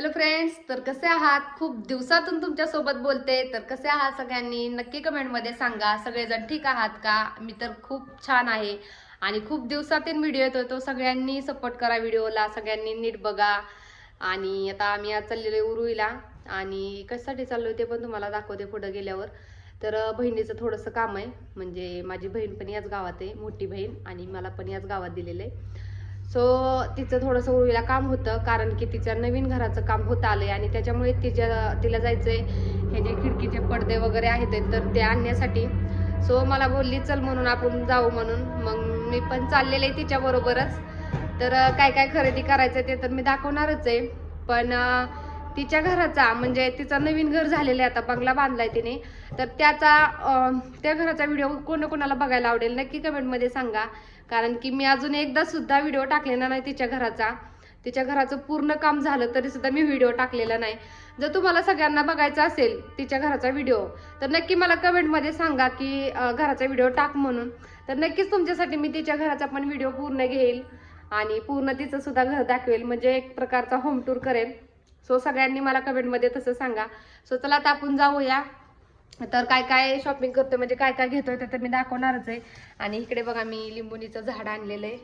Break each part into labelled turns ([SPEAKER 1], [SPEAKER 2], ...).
[SPEAKER 1] Hello friends, तर कसे आहात? खूप दिवसातून तुमच्या सोबत बोलते. तर कसे आहात सगळ्यांनी नक्की कमेंटमध्ये सांगा. सगळेजण ठीक आहात का? मी तर खूप छान आहे आणि खूप दिवसातून व्हिडिओ येतोय, तो सगळ्यांनी सपोर्ट करा व्हिडिओला, सगळ्यांनी नीट बघा. आणि आता आम्ही आज चाललेलो उरुईला आणि कशासाठी चाललोय ते पण तुम्हाला दाखवते पुढे गेल्यावर. तर बहिणीचं थोडंसं काम आहे, म्हणजे माझी बहीण पण याच गावात आहे, मोठी बहीण, आणि मला पण याच गावात दिलेलं आहे. सो तिचं थोडंसं उर्वीला काम होतं, कारण की तिचं नवीन घराचं काम होत आलंय आणि त्याच्यामुळे तिला जायचंय. हे जे खिडकीचे पडदे वगैरे आहेत तर ते आणण्यासाठी. सो मला बोलली चल म्हणून, आपण जाऊ म्हणून. मग मी पण चाललेले आहे तिच्या बरोबरच. तर काय काय खरेदी करायचं ते तर मी दाखवणारच आहे. पण तिच्या घराचा, म्हणजे तिचं नवीन घर झालेलं आहे, आता बंगला बांधलाय तिने. तर त्या घराचा व्हिडिओ कोणाला बघायला आवडेल नक्की कमेंटमध्ये सांगा. कारण की मी अजून एकदा सुद्धा व्हिडिओ टाकलेला नाही तिच्या घराचं पूर्ण काम झालं तरी सुद्धा मी व्हिडिओ टाकलेला नाही. जर तुम्हाला सगळ्यांना बघायचं असेल तिच्या घराचा व्हिडिओ, तर नक्की मला कमेंटमध्ये सांगा की घराचा व्हिडिओ टाक म्हणून. तर नक्कीच तुमच्यासाठी मी तिच्या घराचा पण व्हिडिओ पूर्ण घेईल आणि पूर्ण तिचं सुद्धा घर दाखवेल, म्हणजे एक प्रकारचा होम टूर करेल. सो सगळ्यांनी मला कमेंटमध्ये तसं सांगा. सो चला आता आपण जाऊया. तर काय काय शॉपिंग करतोय, म्हणजे काय काय घेतोय ते तर मी दाखवणारच आहे. आणि इकडे बघा मी लिंबुनीचं झाड आणलेलं आहे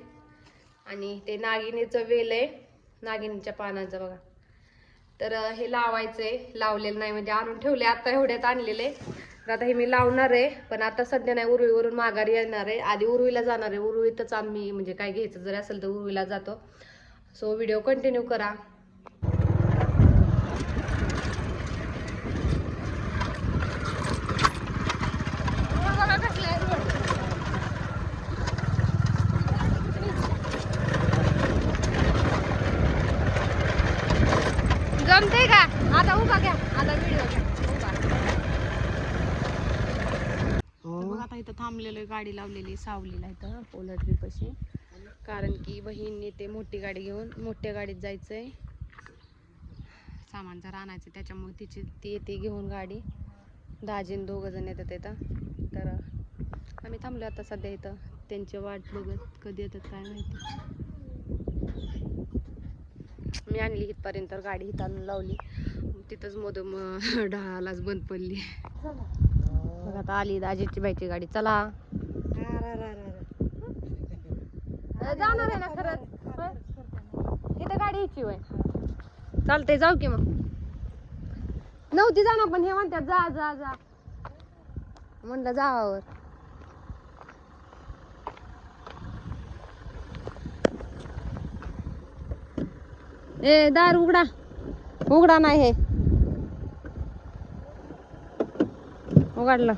[SPEAKER 1] आणि ते नागिनीचं वेल आहे, नागिनीच्या पानाचं बघा. तर हे लावायचंय, लावलेलं नाही, म्हणजे आणून ठेवले आता, एवढ्यात आणलेले. तर आता हे मी लावणार आहे, पण आता सध्या नाही, उरुईवरून माघारी येणार आहे. आधी उरुईला जाणार आहे, उरुईतच आम्ही म्हणजे काय घ्यायचं जर असेल तर उरुईला जातो. सो व्हिडिओ कंटिन्यू करा. जमते का? आता उभा घ्या, आता व्हिडिओ घ्या उभा. बघा आता इथं थांबलेलं, गाडी लावलेली सावलीला इथं पोलट्रीपाशी, कारण की बहिणीने ते मोठी गाडी घेऊन मोठ्या गाडीत जायचंय, सामान जरा आणायचं, त्याच्यामुळे ती येते घेऊन गाडी. दाजीन दोघं जण येतात इथं. तर आम्ही थांबलो आता सध्या इथं, त्यांची वाट बघत कधी येतात काय माहिती. मी आणली इथपर्यंत, गाडी इथं आणून लावली, तिथंच मधून ढालाच बंद पडली. बघ आता आली दाजीची बाईची गाडी. चला जाणार आहे ना खरंच, इथं गाडी यायची वय. चालतंय जाऊ की. मग नव्हती जाणार, पण हे म्हणतात जा जा जा, म्हणलं जावावर. ए दार उघडा, उघडा नाही, हे उघडलं.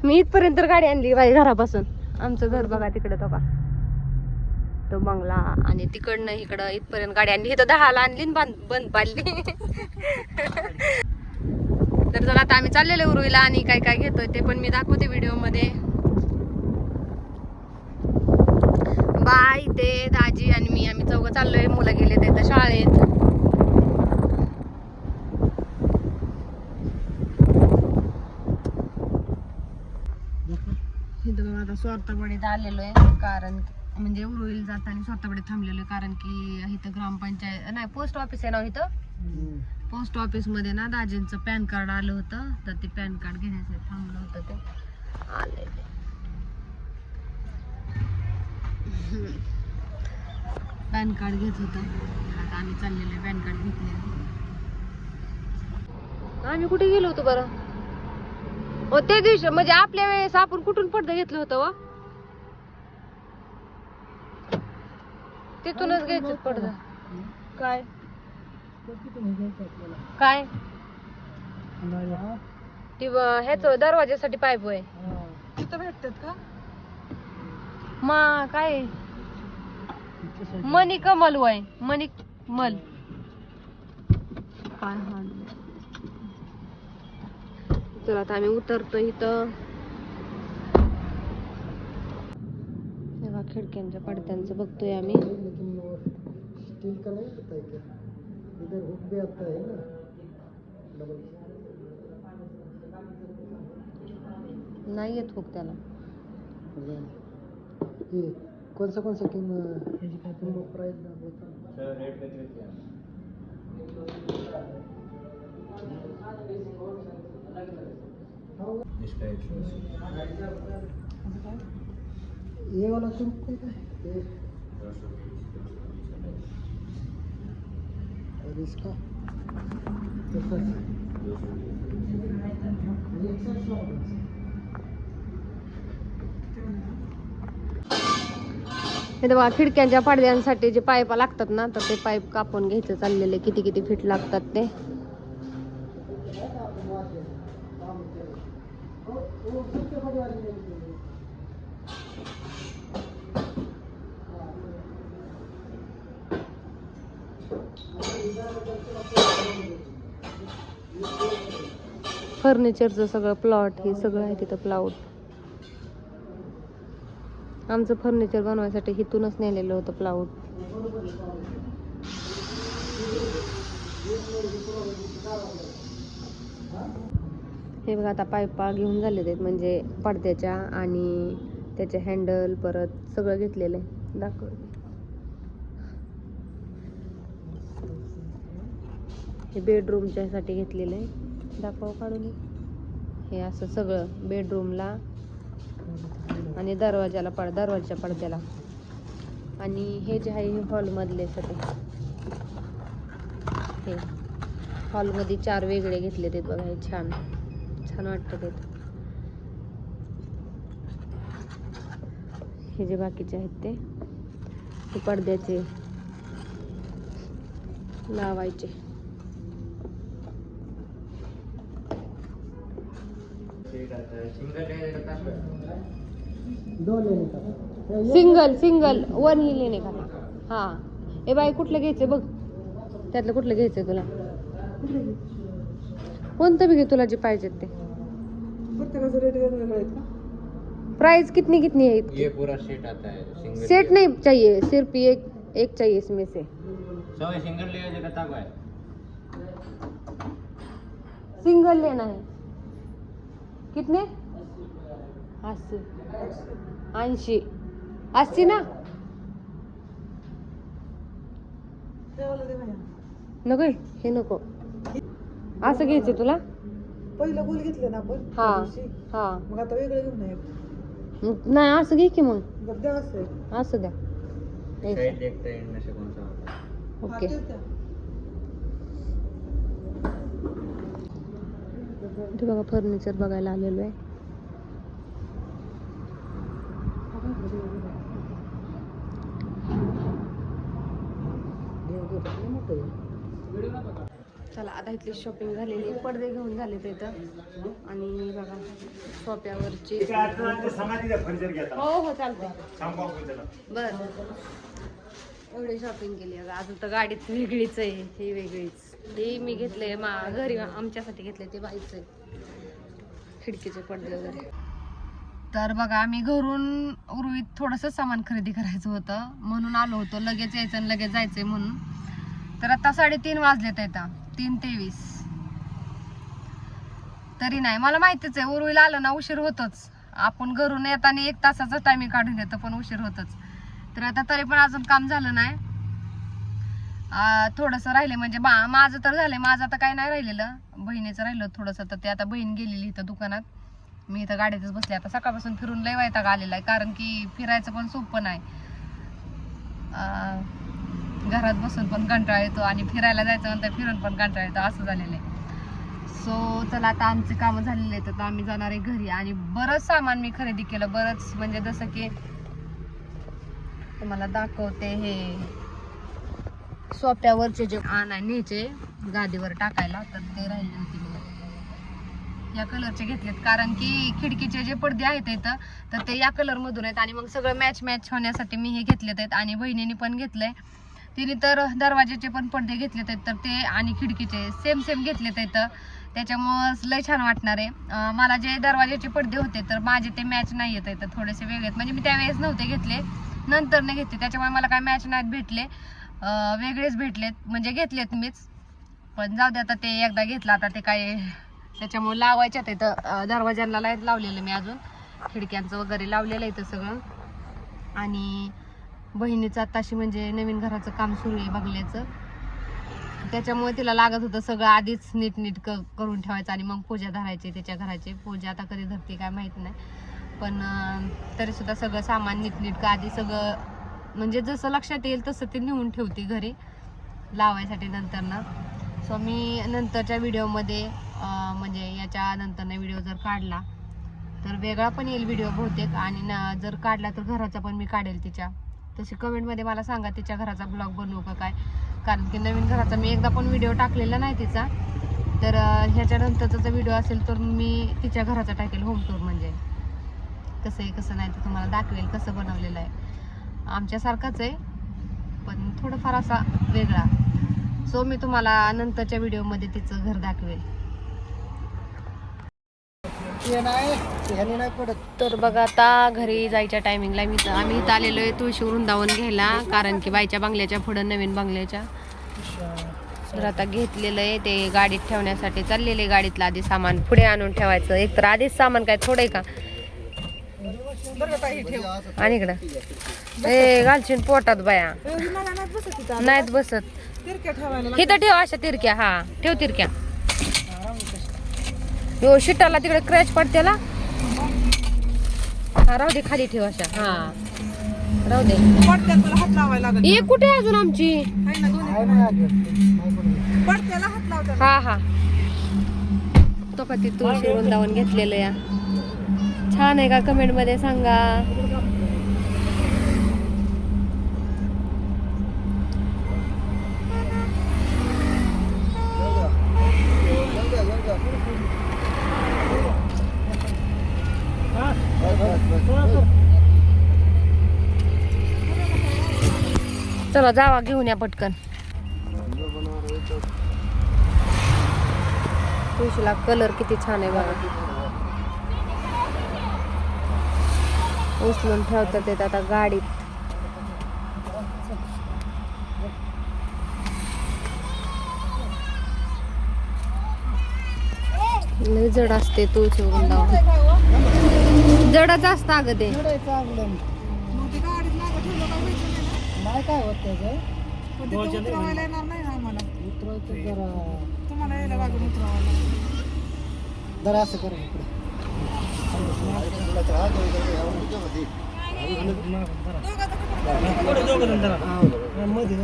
[SPEAKER 1] मी इथपर्यंत गाडी आणली बाई घरापासून. आमचं घर बघा तिकडे, तो का तो बंगला, आणि तिकडनं इकडं इथपर्यंत गाडी आणली. इथं 10ला आणली बंद पाडली. तर चला आता आम्ही चाललेलो उरुईला, आणि काय काय घेतोय ते पण मी दाखवते व्हिडिओ मध्ये. बाय ते दाजी आणि मी, आम्ही चौघं चाललोय. मुलं गेले ते शाळेत. इथं आता स्वार्थवाडीत आलेलो आहे, कारण म्हणजे उरुईला जाताना स्वार्थवाडीत थांबलेलो आहे, कारण की इथं ग्रामपंचायत नाही, पोस्ट ऑफिस आहे ना इथं. पोस्ट ऑफिस मध्ये ना दाजींचं पॅन कार्ड आलं होतं, तर ते पॅन कार्ड घेण्यासाठी थांबलं होतं. ते आले पॅन कार्ड घेत होतं. आता आम्ही चाललेलो पॅन कार्ड घेतलेलं. आम्ही कुठे गेलो होतो बरं? हो त्या दिवशी, म्हणजे आपल्या वेळेस आपण कुठून पडदा घेतलं होतं व? तिथूनच घ्यायचं पडदा. काय काय ती ह्याच दरवाज्यासाठी पाईप आहे तिथं भेटतात का? काय मनी कमल वय, मनी मल काय. चला आता आम्ही उतरतो इथं. खिडक्यांच्या पडद्यांचं बघतोय आम्ही. नाही येत हुक त्याला.
[SPEAKER 2] कौन सा प्राइस ये वाला और इसका
[SPEAKER 1] हे बघा खिडक्यांच्या पडद्यांसाठी जे पाईप लागतात ना तर ते पाईप कापून घ्यायचं चाललेले. किती किती फीट लागतात ते. फर्निचरचं सगळं प्लॉट हे सगळं आहे तिथं. प्लॉट आमचं फर्निचर बनवायसाठी इथूनच नेलेलं होतं प्लाऊड. हे बघा आता पाईपा घेऊन झाले आहेत म्हणजे पडद्याच्या आणि त्याचे हँडल परत सगळं घेतलेलं आहे. दाखव. हे बेडरूमच्या साठी घेतलेलं आहे. दाखव काढून. हे असं सगळं बेडरूमला आणि दरवाजाच्या पडद्याला. आणि हे जे आहे हॉलमधले साठी. हे हॉलमध्ये 4 वेगळे घेतले ते बघा. हे छान छान वाटतं ते. हे जे बाकीचे आहेत ते पडद्याचे लावायचे. सिंगल 1 ही लेणे का. हा ए बाई कुठलं घ्यायचं बघ. त्यातलं कुठलं घ्यायचंय तुला. कोणतं बी घे तुला जे पाहिजे ते.
[SPEAKER 2] प्रत्येकाचा रेट वेगवेगळा आहे का.
[SPEAKER 1] प्राइस कितनी है.
[SPEAKER 3] ये पूरा सेट आता है. सिंगल
[SPEAKER 1] सेट नहीं चाहिए, सिर्फ एक चाहिए इसमें से.
[SPEAKER 3] सिंगल ले जगह तक है.
[SPEAKER 1] सिंगल लेना है. कितने 80 ना. नको हे नको. असं घ्यायचं तुला.
[SPEAKER 2] पहिलं गोल घेतलं ना आपण.
[SPEAKER 1] हा हा
[SPEAKER 2] मग आता वेगळं घेऊन
[SPEAKER 1] नाही असं घे की मग.
[SPEAKER 2] द्या असं.
[SPEAKER 1] असं द्या.
[SPEAKER 3] साइड देखते हैं इनमें से कौन सा होता है.
[SPEAKER 1] ओके. इथे बघा फर्निचर बघायला आलेलो आहे. चला आता इथली शॉपिंग झालेली. पडदे घेऊन झाले ते इथं. आणि बघा सोप्यावरची. हो चालतंय. बर एवढी शॉपिंग केली. अजून तर गाडीत वेगळीच आहे. ही वेगळीच. हे मी घेतले घरी आमच्यासाठी घेतले ते बाईच आहे. खिडकीचे पडदे वगैरे. तर बघा आम्ही घरून उर्वीत थोडंसं सामान खरेदी करायचं होतं म्हणून आलो होतो. लगेच यायचं आणि लगेच जायचंय म्हणून. तर आता 3:30 वाजलेत. येतात 3:23. तरी नाही मला माहितीच आहे उर्वीला आलं ना उशीर होतोच. आपण घरून येताना 1 तासाचा टायमिंग काढून येतो पण उशीर होतच. तर आता तरी पण अजून काम झालं नाही. थोडंसं राहिले म्हणजे माझं तर झालंय. माझं आता काही नाही राहिलेलं. बहिणीचं राहिलं थोडंसं. तर ते आता बहीण गेलेली इथं दुकानात. मी इथं गाडीतच बसले. आता सकाळपासून फिरून लय वैताग आलेला आहे कारण की फिरायचं पण सोपं नाही. घरात बसून पण कंटाळा येतो आणि फिरायला जायचं म्हणतं फिरून पण कंटाळा येतो असं झालेलं आहे. सो चला आता आमचे कामं झालेले आहेत. आता आम्ही जाणार आहे घरी. आणि बरंच सामान मी खरेदी केलं. बरंच म्हणजे जसं की तुम्हाला दाखवते. हे सोप्यावरचे जे न्यायचे गादीवर टाकायला तर ते राहिले होते. या कलरचे घेतलेत कारण की खिडकीचे जे पडदे आहेत इथं तर ते या कलर मधून आहेत. आणि मग सगळं मॅच होण्यासाठी मी हे घेतलेत आहेत. आणि बहिणीने पण घेतलंय. तिने तर दरवाजाचे पण पडदे घेतलेत आहेत. तर ते आणि खिडकीचे सेम घेतलेत आहेत. त्याच्यामुळं लय छान वाटणार आहे. मला जे दरवाजाचे पडदे होते तर माझे ते मॅच नाही येत आहेत. थोडेसे वेगळे आहेत म्हणजे मी त्यावेळेस नव्हते घेतले नंतर नाही घेतले. त्याच्यामुळे मला काय मॅच नाहीत भेटले. वेगळेच भेटलेत म्हणजे घेतलेत मीच. पण जाऊ दे आता ते एकदा घेतलं आता ते काय त्याच्यामुळे लावायच्यात इथं दरवाजांना लाईट लावलेलं मी, अजून खिडक्यांचं वगैरे लावलेलं आहे इथं सगळं. आणि बहिणीचं आताशी म्हणजे नवीन घराचं काम सुरू आहे बंगल्याचं, त्याच्यामुळे तिला लागत होतं सगळं आधीच नीट करून ठेवायचं आणि मग पूजा धरायची. त्याच्या घराची पूजा आता कधी धरते काय माहित नाही, पण तरी सुद्धा सगळं सामान नीटनेटकं आधी सगळं म्हणजे जसं लक्षात येईल तसं ते नेऊन ठेवते घरी लावायसाठी नंतरनं. सो मी नंतरच्या व्हिडिओमध्ये म्हणजे याच्या नंतरनं व्हिडिओ जर काढला तर वेगळा पण येईल व्हिडिओ बहुतेक, आणि जर काढला तर घराचा पण मी काढेल तिच्या. तशी कमेंटमध्ये मला सांगा तिच्या घराचा ब्लॉग बनवू का काय, कारण की नवीन घराचा मी एकदा पण व्हिडिओ टाकलेला नाही तिचा. तर ह्याच्यानंतरचा जर व्हिडिओ असेल तर मी तिच्या घराचा टाकेल होम टूर, म्हणजे कसं आहे कसं नाही ते तुम्हाला दाखवेल, कसं बनवलेलं आहे. आमच्यासारखाच आहे पण थोडंफार असा वेगळा. सो मी तुम्हाला नंतरच्या व्हिडिओमध्ये तिचं घर दाखवेल. तर बघा आता घरी जायच्या टायमिंगला आम्ही इथं आलेलो आहे तुळशी वृंदावन घ्यायला, कारण की बाईच्या बंगल्याच्या पुढं नवीन बंगल्याच्या. तर आता घेतलेलं आहे ते गाडीत ठेवण्यासाठी चाललेले, गाडीतलं आधी सामान पुढे आणून ठेवायचं. एक तर आधीच सामान काय थोडं आहे का, आणि इकडं ए घालशील पोटात बाया, नाहीत बसत. इथं ठेव अशा तिरक्या, हा ठेव तिरक्या. हो शिटाला तिकडे क्रॅच पडतेला, हा राहू दे खाली ठेव अशा, हा राहू दे. ये कुठे अजून आमची, हा हा तो का ती तुळशी वृंदावन घेतलेलं या, छान आहे का कमेंट मध्ये सांगा. चला जावा घेऊन या पटकन. तुळशीला कलर किती छान आहे बघा, उचलून ठेवतात येत आता गाडीत. लय जड असते तुळशी वृंदावन, जडच असतं अगं ते.
[SPEAKER 2] नाही काय होत त्याचं, उतरवायला येणार नाही ना आम्हाला, उतरवायचं जरा तुम्हाला यायला लागून उतरवायला जरा असं करा इकडे. मध्ये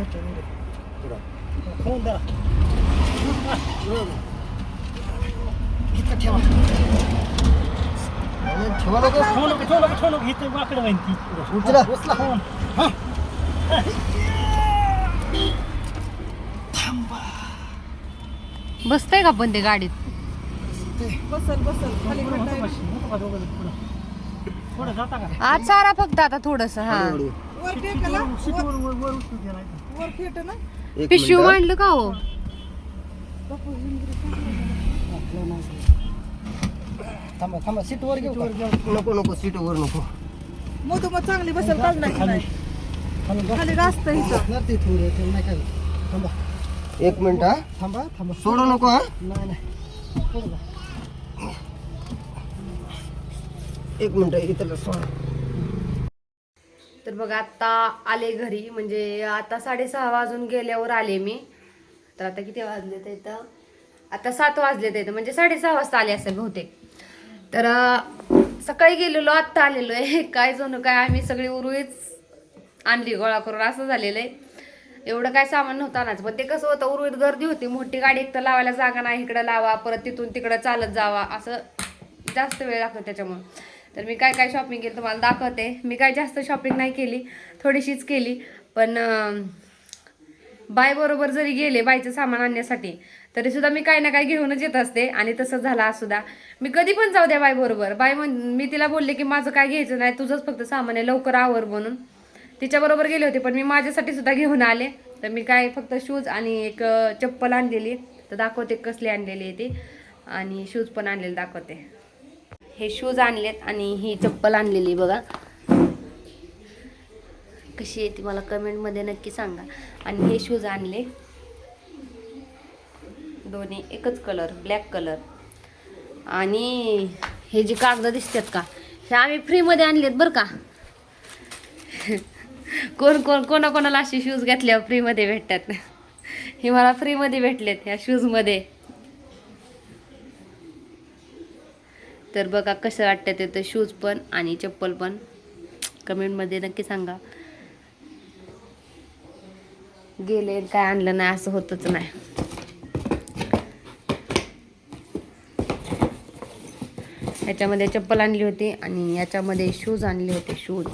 [SPEAKER 1] बसतंय का पण ते गाडीत,
[SPEAKER 2] बसल खाली
[SPEAKER 1] आज सारा फक्त आता थोडस, हा
[SPEAKER 2] वर टेकला, वर खेट ना.
[SPEAKER 1] पिशवी मांडलं का हो,
[SPEAKER 2] थांबा सीट वर घेऊ, नको सीट वर नको. मग चांगली बसल काढ नाही, खाली रास्त इथं थोडं नाही काय. थांबा एक मिनिट, हा थांबा सोडू नको, हा नाही एक मिनिट इथं सोड.
[SPEAKER 1] तर बघा आता आले घरी, म्हणजे आता 6:30 वाजून गेल्यावर आले मी. तर आता किती वाजले ते इथं, आता 7 वाजले ते, म्हणजे 6:30 वाजता आले असेल बहुतेक. तर सकाळी गेलेलो आत्ता आलेलो आहे, काय जणू काय आम्ही सगळी उरुळीच आणली गोळा करून, असं झालेलं आहे. एवढं काय सामान नव्हतं आणायचं, पण ते कसं होतं उरुळीत गर्दी होती, मोठी गाडी एक तर लावायला जागा नाही, इकडं लावा परत तिथून तिकडं चालत जावा, असं जास्त वेळ लागतो त्याच्यामुळे. तर मी काय काय शॉपिंग केली तुम्हाला दाखवते. मी काय जास्त शॉपिंग नाही केली, थोडीशीच केली, पण बाय बरोबर जरी गेले बाईचं सामान आणण्यासाठी तरी सुद्धा मी काही ना काही घेऊनच येत असते. आणि तसं झालं आज सुद्धा, मी कधी पण जाऊ द्या बाई बरोबर, मी तिला बोलले की माझं काय घ्यायचं नाही, तुझंच फक्त सामान आहे, लवकर आवर म्हणून. तिच्या बरोबर गेले होते, पण मी माझ्यासाठी सुद्धा घेऊन आले. तर मी काय फक्त शूज आणि एक चप्पल आणलेली, तर दाखवते कसली आणलेली आहे ती, आणि शूज पण आणलेले दाखवते. हे शूज आणलेत आणि ही चप्पल आणलेली बघा, कशी आहे ती मला कमेंटमध्ये नक्की सांगा. आणि हे शूज आणले दोन्ही एकच कलर, ब्लॅक कलर. आणि हे जे कागद दिसतात का हे आम्ही फ्रीमध्ये आणलेत बरं का. कोणाला असे शूज घेतल्यावर फ्रीमध्ये भेटतात. हे मला फ्रीमध्ये भेटलेत ह्या शूजमध्ये. तर बघा कसं वाटतं ते शूज पण आणि चप्पल पण कमेंटमध्ये नक्की सांगा. गेले काय आणलं नाही असं होतच नाही. याच्यामध्ये चप्पल आणली होती आणि याच्यामध्ये शूज आणले होते शूज.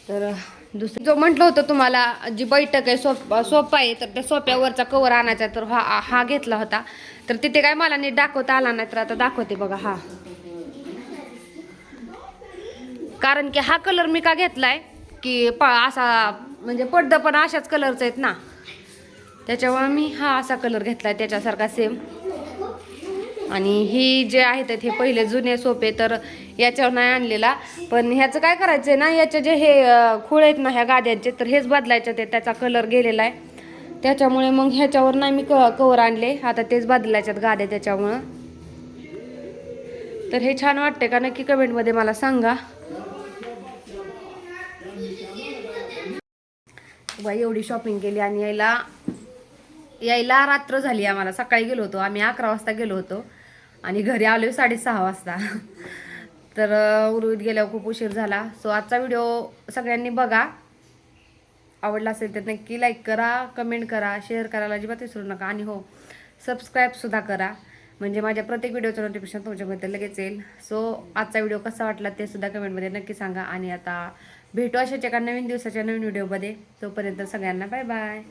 [SPEAKER 1] तर दुसरं जो म्हटलं होतं तुम्हाला जी बैठक आहे सोफा आहे तर त्या सोफ्यावरचा कवर आणायचा तर हा घेतला होता. तर तिथे काय मला नीट दाखवता आला नाही तर आता दाखवते बघा. हा कारण की हा कलर मी का घेतलाय की असा म्हणजे पडदा पण अशाच कलरचा आहेत ना त्याच्यामुळे मी हा असा कलर घेतलाय त्याच्यासारखा सेम. आणि ही जे आहेत हे पहिले जुने सोफे तर याच्यावर नाही आणलेला. पण ह्याचं काय करायचं ना याचे जे हे खुळ आहेत ना ह्या गाद्यांचे तर हेच बदलायचे ते त्याचा कलर गेलेला आहे त्याच्यामुळे मग ह्याच्यावर नाही मी कवर आणले. आता तेच बदलायच्यात गाद्या त्याच्यामुळं. तर हे छान वाटते का नक्की कमेंटमध्ये मला सांगा. बाई एवढी शॉपिंग केली आणि यायला रात्र झाली आम्हाला. सकाळी गेलो होतो आम्ही 11 वाजता गेलो होतो आणि घरी आलो 6:30 वाजता. तर उरुळीत गेल्यावर खूप उशीर झाला. सो आजचा व्हिडिओ सगळ्यांनी बघा. आवडला असेल तर नक्की लाईक करा, कमेंट करा, शेअर करायला अजिबात विसरू नका. आणि हो सबस्क्राईबसुद्धा करा म्हणजे माझ्या प्रत्येक व्हिडिओचं नोटिफिकेशन तुमच्यामध्ये लगेच येईल. सो आजचा व्हिडिओ कसा वाटला ते सुद्धा कमेंटमध्ये नक्की सांगा. आणि आता भेटू अशाच एका नवीन दिवसाच्या नवीन व्हिडिओमध्ये. तोपर्यंत सगळ्यांना बाय बाय.